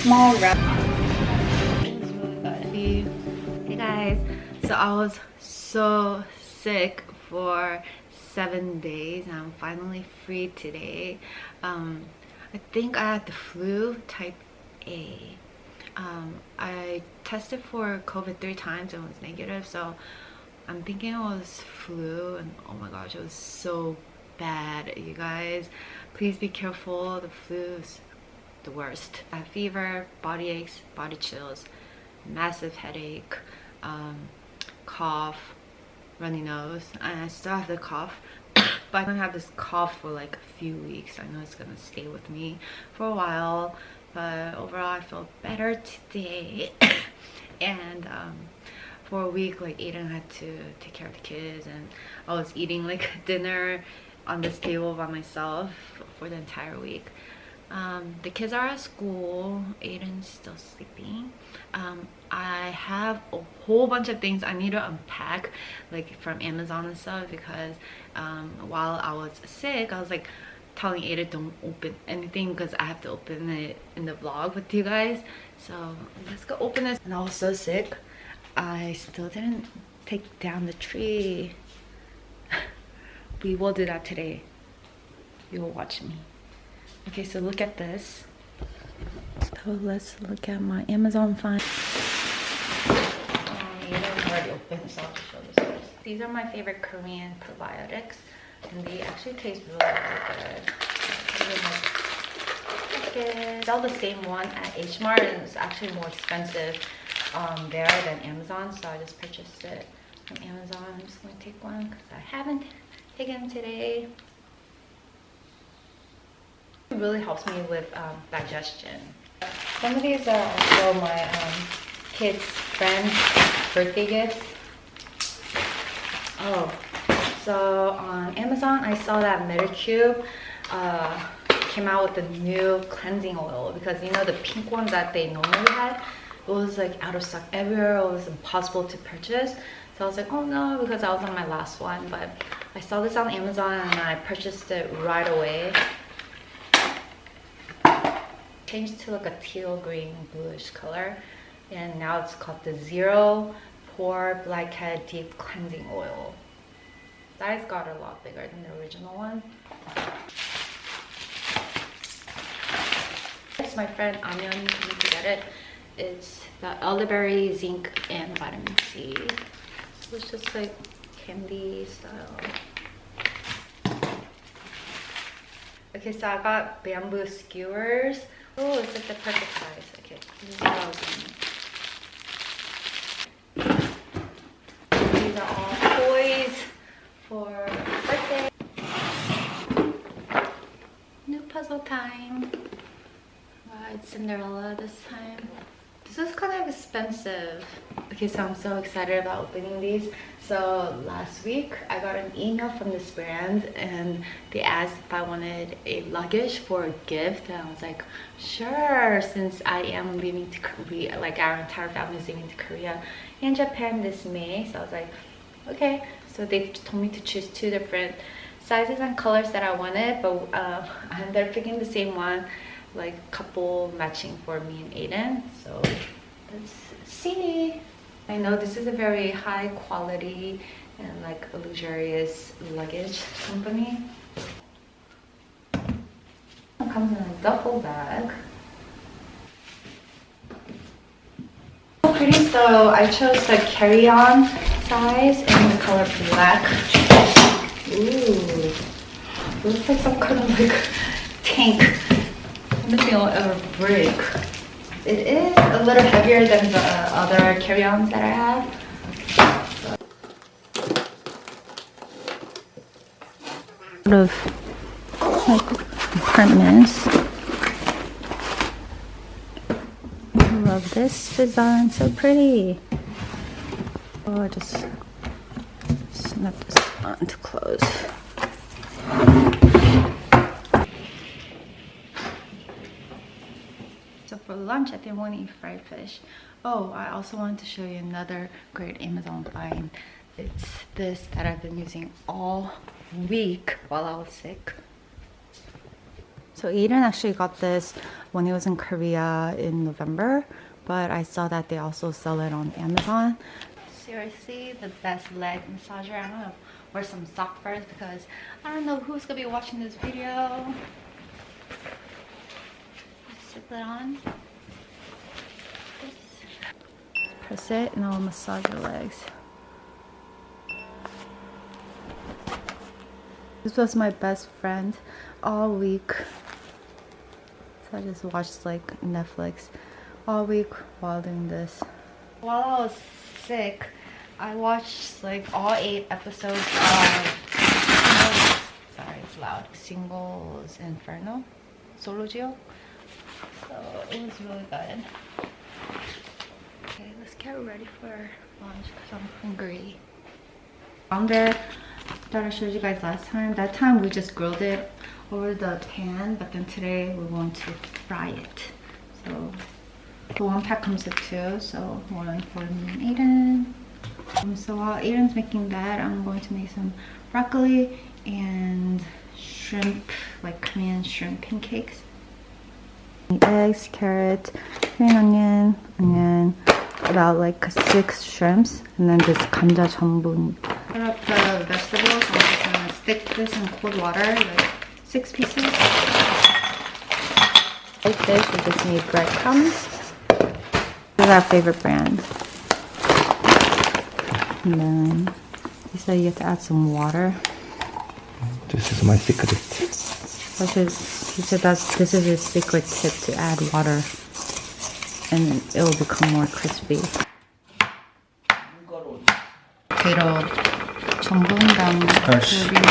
small wrap. It's really good. Hey guys, so I was so sick for 7 days. I'm finally free today. I think I had the flu type A. I tested for COVID 3 times and was negative, so I'm thinking it was flu, and oh my gosh, it was so bad, you guys. Please be careful. The flu is the worst. I have fever, body aches, body chills, massive headache, cough, runny nose, and I still have the cough. But I'm gonna have this cough for like a few weeks. I know it's gonna stay with me for a while, but overall I feel better today. And for a week, like Aiden had to take care of the kids, and I was eating like dinner on this table by myself for the entire week. The kids are at school. Aiden's still sleeping. I have a whole bunch of things I need to unpack, like from Amazon and stuff, because while I was sick, I was like telling Aiden don't open anything because I have to open it in the vlog with you guys. So let's go open this. And I was so sick, I still didn't take down the tree. We will do that today. You will watch me. Okay, so look at this. So let's look at my Amazon find. It's already open, so I'll show this first. These are my favorite Korean probiotics, and they actually taste really, really good. It's all the same one at H Mart, and it's actually more expensive there than Amazon, so I just purchased it from Amazon. I'm just going to take one because I haven't taken today. It really helps me with digestion. Some of these are also my kids' friends' birthday gifts. Oh, so on Amazon I saw that Medicube came out with a new cleansing oil, because you know the pink one that they normally had, it was like out of stock everywhere. It was impossible to purchase. So I was like, oh no, because I was on my last one. But I saw this on Amazon and I purchased it right away. Changed to like a teal green bluish color, and now it's called the Zero Pore Blackhead Deep Cleansing Oil. Size got a lot bigger than the original one. It's my friend Anyon told me to get it. It's the elderberry, zinc, and vitamin C. So it's just like candy style. Okay, so I got bamboo skewers. Oh, it's like the perfect size. Okay, these are all toys for birthday. New puzzle time. It's Cinderella this time. This is kind of expensive. Okay, so I'm so excited about opening these. So last week I got an email from this brand and they asked if I wanted a luggage for a gift, and I was like, sure, since I am leaving to Korea, like our entire family is leaving to Korea and Japan this May. So I was like, okay. So they told me to choose 2 different sizes and colors that I wanted, but I ended up picking the same one, like couple matching for me and Aiden. So let's see. I know this is a very high quality and like a luxurious luggage company. It comes in a duffel bag. So pretty. So I chose the carry-on size in the color black. Ooh, it looks like some kind of like tank. It makes me ever break. It is a little heavier than the other carry-ons that I have. Sort of like compartments. I love this design, so pretty. Oh, I just snap this on to close. So for lunch, I think I want to eat fried fish. Oh, I also wanted to show you another great Amazon find. It's this that I've been using all week while I was sick. So Aiden actually got this when he was in Korea in November, but I saw that they also sell it on Amazon. Seriously, the best leg massager. I'm gonna wear some socks first because I don't know who's gonna be watching this video. Slip it on. Press it and I'll massage your legs. This was my best friend all week. So I just watched like Netflix all week while doing this. While I was sick, I watched like all 8 episodes of sorry, it's loud. Singles Inferno, Solo Geo. So it was really good. Okay, let's get ready for lunch because I'm hungry. Founder that I showed you guys last time. That time we just grilled it over the pan, but then today we're going to fry it. So the one pack comes with 2, so one for me and Aiden. So while Aiden's making that, I'm going to make some broccoli and shrimp, like Korean shrimp pancakes. Eggs, carrot, green onion, about like 6 shrimps, and then this 감자 전분. Put up the vegetables. I'm just gonna stick this in cold water, like 6 pieces. Like this, you just need breadcrumbs. This is our favorite brand. And then you said you have to add some water. This is my secret. He said this is his secret tip, to add water and it will become more crispy. Potato 전분당 요리는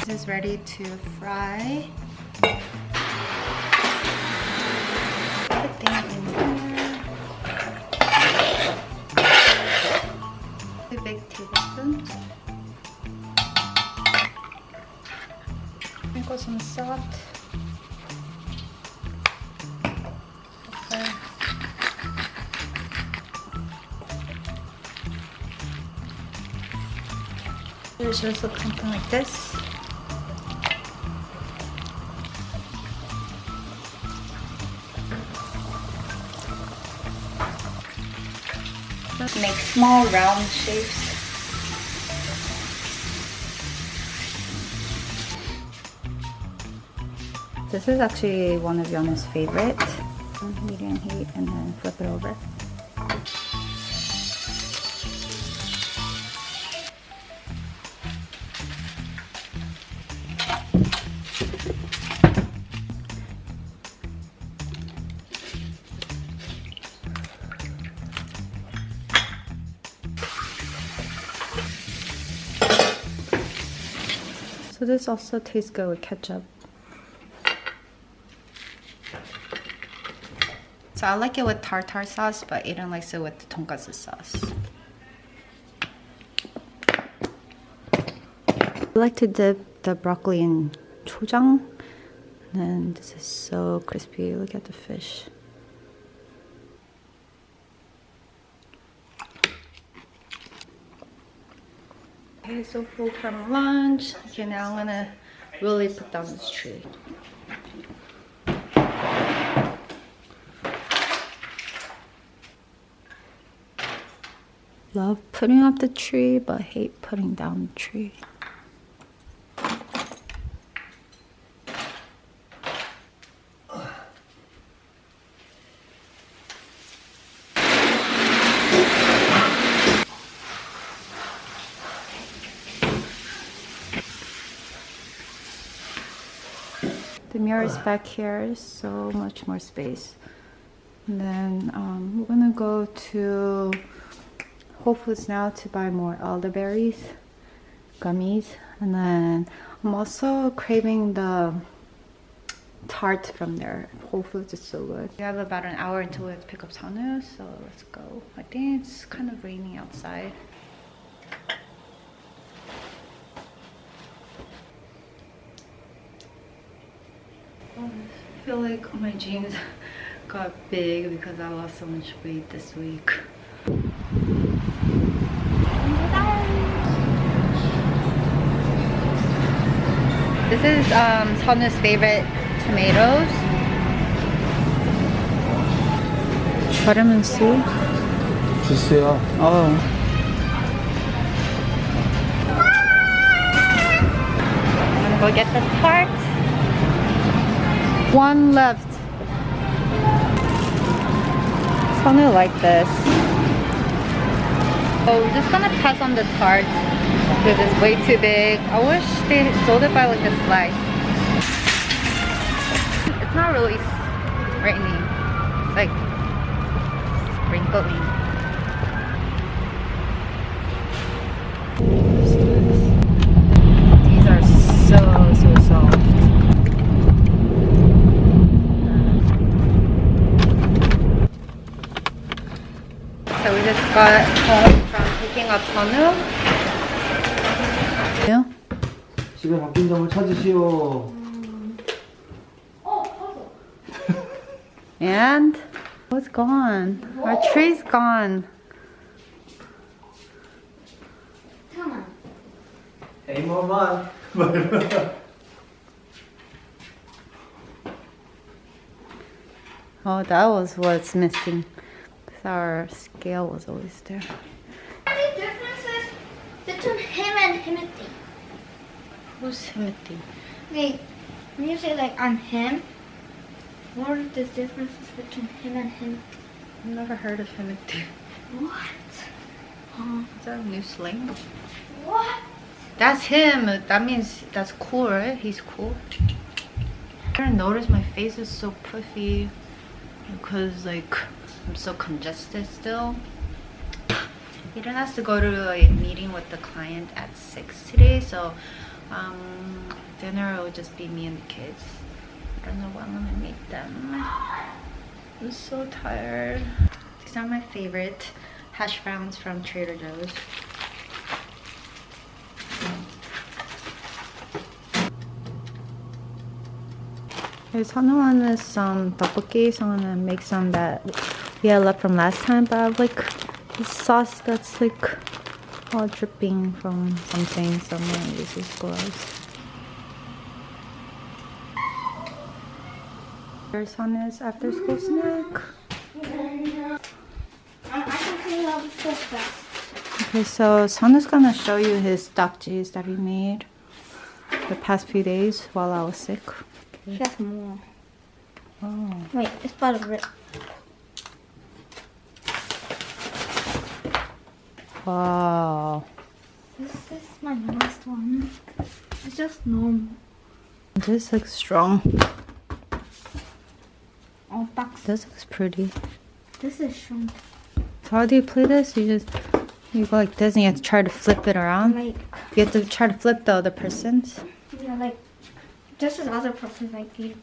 This is ready to fry. Everything in here. 2 big tablespoons. Sprinkle some salt. Pepper. It should look something like this. Make small round shapes. This is actually one of Yona's favorite. Medium heat and then flip it over. So this also tastes good with ketchup. So I like it with tartar sauce, but Aiden likes it with the tonkatsu sauce. I like to dip the broccoli in choljang. And then this is so crispy. Look at the fish. Okay, so full from lunch. Okay, now I'm gonna really put down this tree. Love putting up the tree, but hate putting down the tree. The mirror is back here, so much more space. And then we're gonna go to Whole Foods now to buy more elderberries gummies. And then I'm also craving the tart from there. Whole Foods is so good. We have about an hour until we have to pick up Sanu, so let's go. I think it's kind of raining outside. I feel like my jeans got big because I lost so much weight this week. This is Sanu's favorite tomatoes. Vitamin C. 주스야. Oh. I'm gonna go get the tart. One left. Sanu like this. So we're just gonna pass on the tart because it's way too big. I wish they sold it by like a slice. It's not really raining. It's like sprinkling. These are so soft. So we just got home from picking up Sanu. Yeah? 집에 바뀐 점을 찾으시오. And what's gone? Our tree's gone. Hey, mama. Oh, that was what's missing. Because our scale was always there. Any differences between him and Timothy? Who's Timothy? Like, when you say like on him, what are the differences between him and him? I've never heard of Timothy. What? Is that a new slang? What? That's him. That means that's cool, right? He's cool. I didn't notice my face is so puffy because like I'm so congested still. Eden has to go to a meeting with the client at 6 today, so dinner will just be me and the kids. I don't know what I'm gonna make them. I'm so tired. These are my favorite hash browns from Trader Joe's. Sanu wanted some tteokbokki, so I'm gonna make some that we had left from last time, but I have like this sauce that's like all dripping from something, so I'm gonna use this gloves. Here's Sanu's after school snack. I can clean up so fast. Okay, so Sanu's gonna show you his dakjis that he made the past few days while I was sick. He has more. Oh. Wait, it's part of it. Wow. This is my last one. It's just normal. This looks strong. Oh, box. This looks pretty. This is strong. So how do you play this? You go like this and you have to try to flip it around. Like, You have to try to flip the other person's. yeah, like, this is other person, like, you.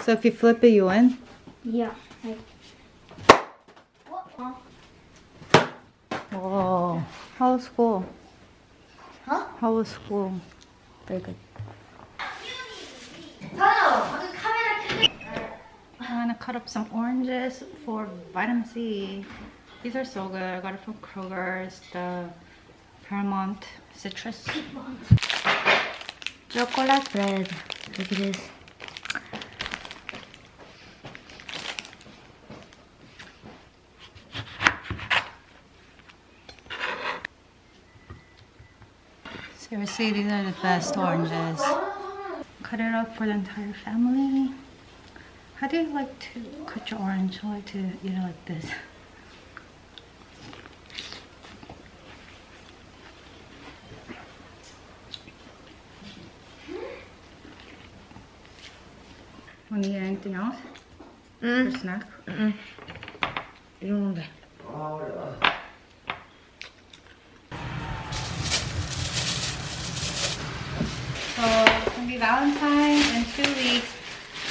So if you flip it, you win? Yeah, like. What? Whoa. How was school? Huh? How was school? Very good. I'm gonna cut up some oranges for vitamin C. These are so good. I got it from Kroger's, the Paramount Citrus. Chocolate bread. Look at this. Seriously, these are the best oranges. Cut it up for the entire family. How do you like to cut your orange? I like to eat it like this. Want to eat anything else? For snack? be Valentine's in 2 weeks.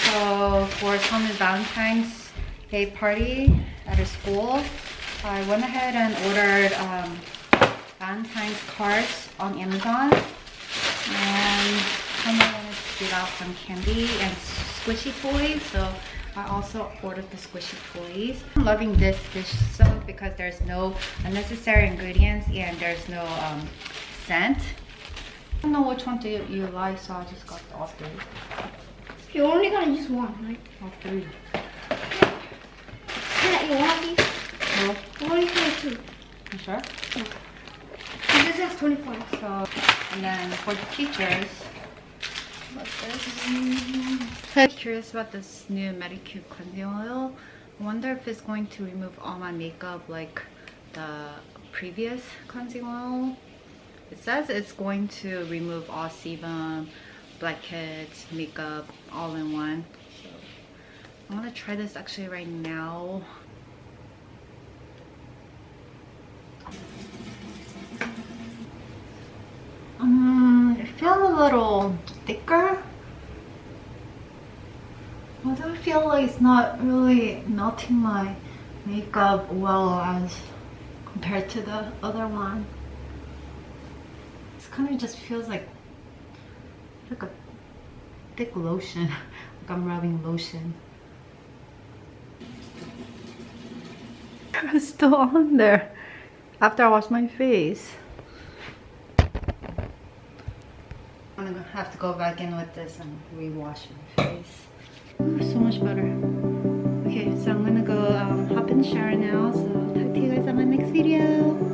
So for Tommy's Valentine's Day party at his school, I went ahead and ordered Valentine's cards on Amazon. And Tommy wanted to give out some candy and squishy toys, so I also ordered the squishy toys. I'm loving this dish soap because there's no unnecessary ingredients and there's no scent. I don't know which one you like, so I just got all three. You're only gonna use one, right? All three. You want these? No. I'm only gonna two. You sure? Yeah. This has 25. So, and then for the teachers, what's this? I'm curious about this new Medicube cleansing oil. I wonder if it's going to remove all my makeup like the previous cleansing oil. It says it's going to remove all sebum, blackheads, makeup, all in one. So I'm gonna try this actually right now. It feels a little thicker. Although I feel like it's not really melting my makeup well as compared to the other one. This kind of just feels like a thick lotion, like I'm rubbing lotion. It's still on there after I wash my face. I'm gonna have to go back in with this and re-wash my face. Ooh, so much better. Okay, so I'm gonna go hop in the shower now. So talk to you guys on my next video.